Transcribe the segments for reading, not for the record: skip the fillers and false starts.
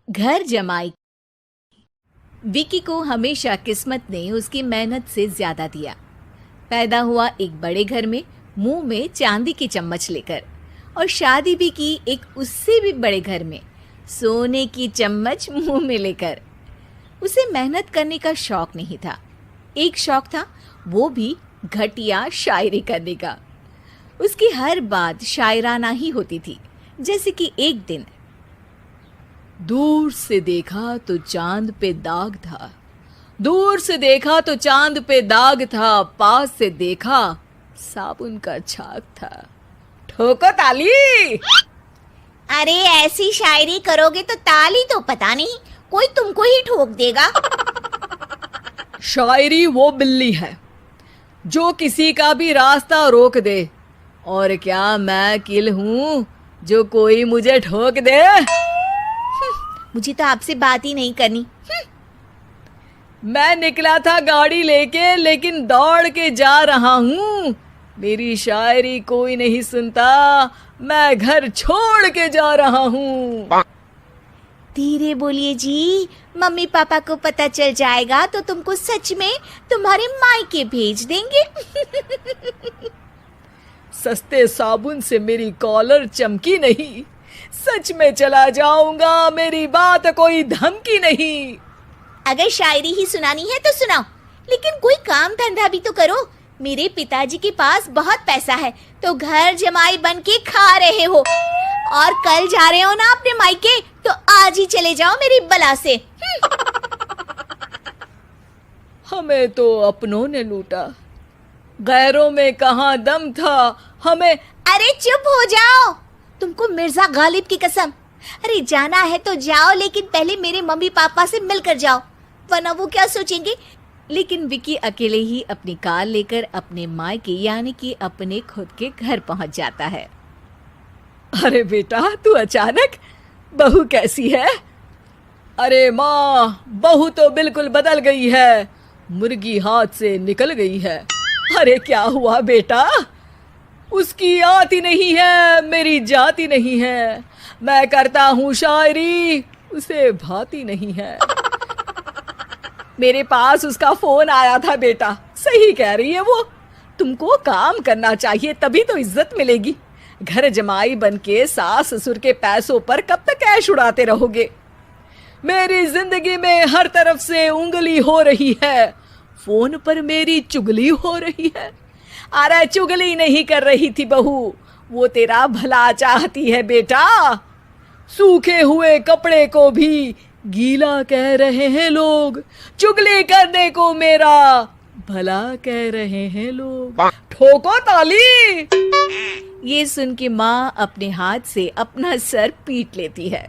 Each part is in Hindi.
घर जमाई। विकी को हमेशा किस्मत ने उसकी मेहनत से ज्यादा दिया। पैदा हुआ एक बड़े घर में, मुंह में चांदी की चम्मच लेकर, और शादी भी की एक उससे भी बड़े घर में, सोने की चम्मच मुंह में लेकर। उसे मेहनत करने का शौक नहीं था। एक शौक था, वो भी घटिया शायरी करने का। उसकी हर बात शायराना ही होती थी। जैसे कि एक दिन, दूर से देखा तो चांद पे दाग था, दूर से देखा तो चांद पे दाग था, पास से देखा साबुन का छाग था। ठोको ताली। अरे ऐसी शायरी करोगे तो ताली तो पता नहीं, कोई तुमको ही ठोक देगा। शायरी वो बिल्ली है जो किसी का भी रास्ता रोक दे, और क्या मैं किल हूं जो कोई मुझे ठोक दे। मुझे तो आपसे बात ही नहीं करनी। मैं निकला था गाड़ी लेके, लेकिन दौड़ के जा रहा हूँ। मेरी शायरी कोई नहीं सुनता, मैं घर छोड़ के जा रहा हूँ। धीरे बोलिए जी, मम्मी पापा को पता चल जाएगा तो तुमको सच में तुम्हारे मायके भेज देंगे। सस्ते साबुन से मेरी कॉलर चमकी नहीं, सच में चला जाऊंगा, मेरी बात कोई धमकी नहीं। अगर शायरी ही सुनानी है तो सुनाओ, लेकिन कोई काम धंधा भी तो करो। मेरे पिताजी के पास बहुत पैसा है, तो घर जमाई बन के खा रहे हो, और कल जा रहे हो ना अपने मायके, तो आज ही चले जाओ मेरी बला से। हमें तो अपनों ने लूटा, गैरों में कहाँ दम था हमें। अरे चुप हो जाओ, तुमको मिर्जा गालिब की कसम। अरे जाना है तो जाओ, लेकिन पहले मेरे मम्मी पापा से मिलकर जाओ, वरना वो क्या सोचेंगे। लेकिन विकी अकेले ही अपनी कार लेकर अपने मायके यानी कि अपने खुद के घर पहुंच जाता है। अरे बेटा, तू अचानक, बहू कैसी है? अरे माँ, बहू तो बिल्कुल बदल गई है, मुर्गी हाथ से निकल गई है। अरे क्या हुआ बेटा? उसकी आती नहीं है, मेरी जाती नहीं है। मैं करता हूँ शायरी, उसे भाती नहीं है। मेरे पास उसका फोन आया था बेटा, सही कह रही है वो। तुमको काम करना चाहिए, तभी तो इज्जत मिलेगी। घर जमाई बनके सास ससुर के पैसों पर कब तक ऐश उड़ाते रहोगे? मेरी जिंदगी में हर तरफ से उंगली हो रही है, फोन पर मेरी चुगली हो रही है। अरे चुगली नहीं कर रही थी बहू, वो तेरा भला चाहती है बेटा। सूखे हुए कपड़े को भी गीला कह रहे हैं लोग, चुगली करने को मेरा भला कह रहे हैं लोग। ठोको ताली। ये सुन के माँ अपने हाथ से अपना सर पीट लेती है।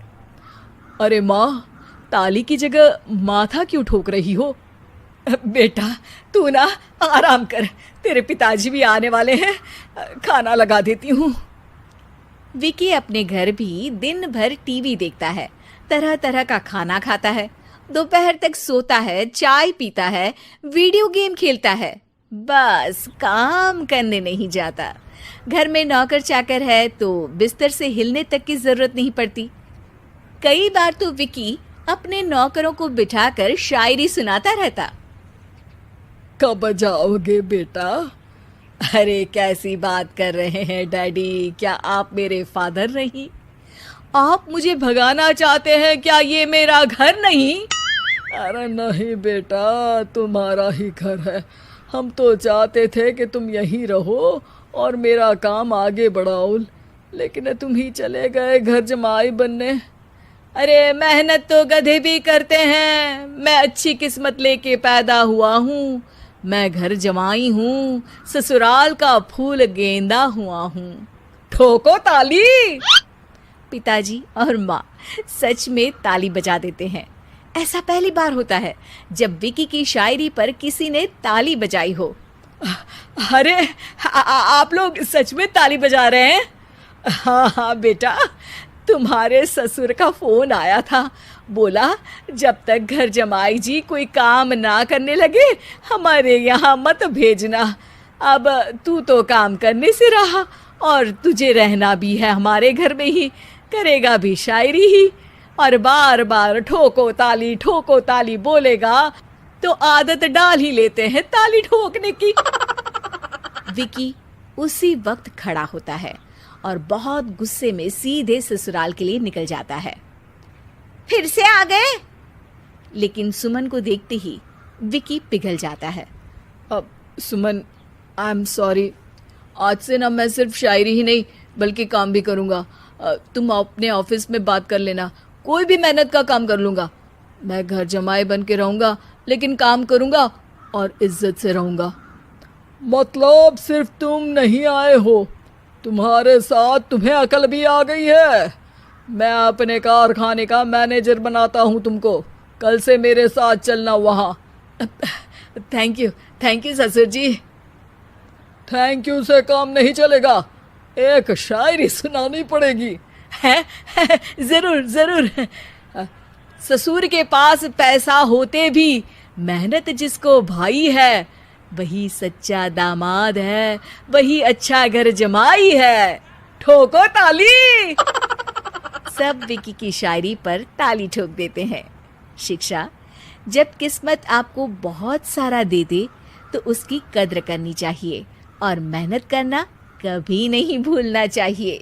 अरे माँ, ताली की जगह माथा क्यों ठोक रही हो? बेटा तू ना आराम कर, तेरे पिताजी भी आने वाले हैं, खाना लगा देती हूँ। विकी अपने घर भी दिन भर टीवी देखता है, तरह तरह का खाना खाता है, दोपहर तक सोता है, चाय पीता है, वीडियो गेम खेलता है, बस काम करने नहीं जाता। घर में नौकर चाकर है तो बिस्तर से हिलने तक की जरूरत नहीं पड़ती। कई बार तो विकी अपने नौकरों को बिठाकर शायरी सुनाता रहता। कब जाओगे बेटा? अरे कैसी बात कर रहे हैं डैडी, क्या आप मेरे फादर नहीं? आप मुझे भगाना चाहते हैं क्या? ये मेरा घर नहीं। अरे नहीं बेटा, तुम्हारा ही घर है। हम तो चाहते थे कि तुम यहीं रहो और मेरा काम आगे बढ़ाओ, लेकिन तुम ही चले गए घर जमाई बनने। अरे मेहनत तो गधे भी करते हैं, मैं अच्छी किस्मत लेके पैदा हुआ हूँ, मैं घर जमाई हूँ, ससुराल का फूल गेंदा हुआ हूँ। ठोको ताली। पिताजी और माँ सच में ताली बजा देते हैं। ऐसा पहली बार होता है जब विकी की शायरी पर किसी ने ताली बजाई हो। अरे आप लोग सच में ताली बजा रहे हैं? हाँ हाँ बेटा, तुम्हारे ससुर का फोन आया था, बोला जब तक घर जमाई जी कोई काम ना करने लगे हमारे यहाँ मत भेजना। अब तू तो काम करने से रहा और तुझे रहना भी है हमारे घर में ही, करेगा भी शायरी ही। और बार बार ठोको ताली बोलेगा तो आदत डाल ही लेते हैं ताली ठोकने की। विकी उसी वक्त खड़ा होता है और बहुत गुस्से में सीधे ससुराल के लिए निकल जाता है। फिर से आ गए? लेकिन सुमन को देखते ही विकी पिघल जाता है। अब सुमन, आई एम सॉरी, आज से ना मैं सिर्फ शायरी ही नहीं बल्कि काम भी करूँगा। तुम अपने ऑफिस में बात कर लेना, कोई भी मेहनत का काम कर लूँगा। मैं घर जमाई बन के रहूँगा लेकिन काम करूँगा और इज्जत से रहूँगा। मतलब सिर्फ तुम नहीं आए हो, तुम्हारे साथ तुम्हें अकल भी आ गई है। मैं अपने कारखाने का मैनेजर बनाता हूँ तुमको, कल से मेरे साथ चलना वहाँ। थैंक यू ससुर जी। थैंक यू से काम नहीं चलेगा, एक शायरी सुनानी पड़ेगी। है? जरूर। ससुर के पास पैसा होते भी मेहनत जिसको भाई है, वही सच्चा दामाद है, वही अच्छा घर जमाई है। ठोको ताली। सब विकी की शायरी पर ताली ठोक देते हैं। शिक्षा: जब किस्मत आपको बहुत सारा दे दे तो उसकी कद्र करनी चाहिए और मेहनत करना कभी नहीं भूलना चाहिए।